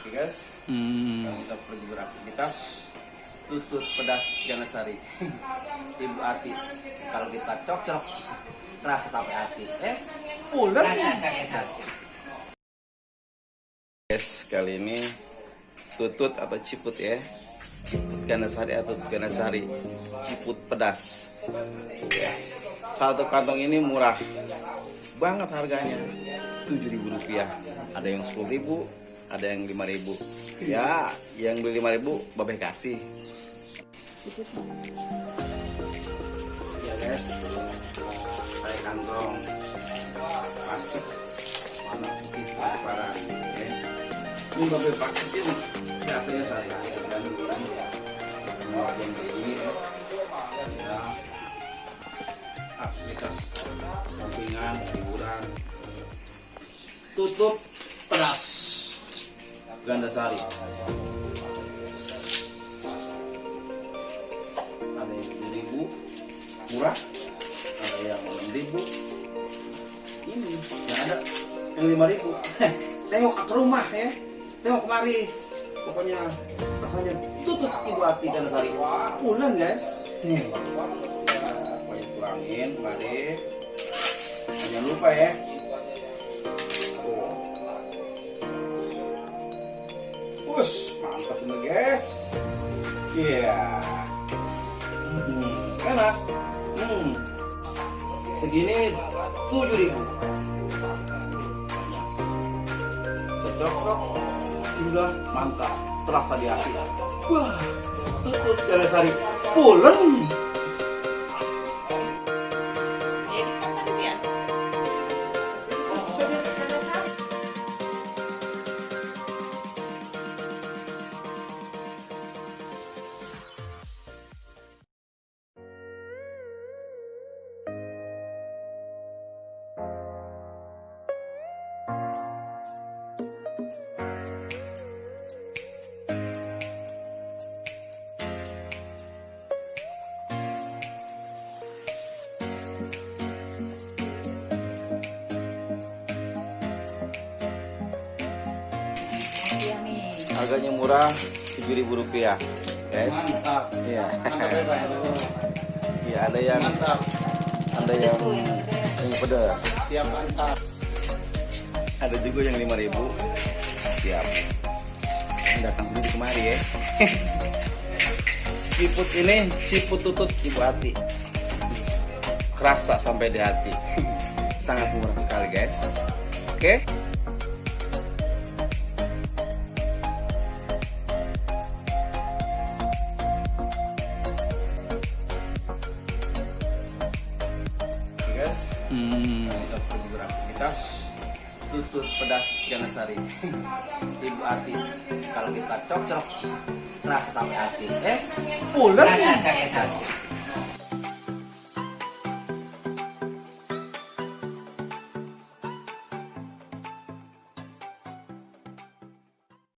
Oke guys, kita pergi beraktivitas tutut pedas Ganasari. Ibu Ati, kalau kita cocok terasa sampai hati. Pulen. Guys, kali ini tutut atau ciput ya. Ciput Ganasari atau Ganasari, ciput pedas. Yes. Satu kantong ini murah banget harganya, Rp7.000. Ada yang 10.000, ada yang 5.000. Ya, yang beli 5.000 babeh kasih. Ya guys, saya kantong plastik warna putih transparan. Ini babeh paketin biasanya saya dan mau yang begini ya. Aktivitas sampingan hiburan. Tutup pedas Ganasari. Ada yang 7.000 murah, ada yang 6.000. Ini nggak ada yang 5.000. Tengok ke rumah ya, tengok kemari. Pokoknya rasanya tutut Ibu Ati Ganasari. Pulen guys. Pokoknya kurangin kemari. Jangan lupa ya. Wush, mantap bener guys. Iya. Enak. Segini 7.000. Cocok, sudah mantap, terasa di hati. Wah, tutut Ganasari, pulen. Harganya murah, Rp7.000 guys. Mantap. Iya. Iya, ada yang pedas. Siap, mantap. Ada juga yang 5.000. Siap. Datang beli kemari ya. Siput ini, siput tutut Ibu Ati. Kerasa sampai di hati. Sangat murah sekali guys. Oke. Kita pergi beraktivitas tutut pedas Ganasari. Ibu Ati, kalau kita cocok terasa sampai hati. Pulen.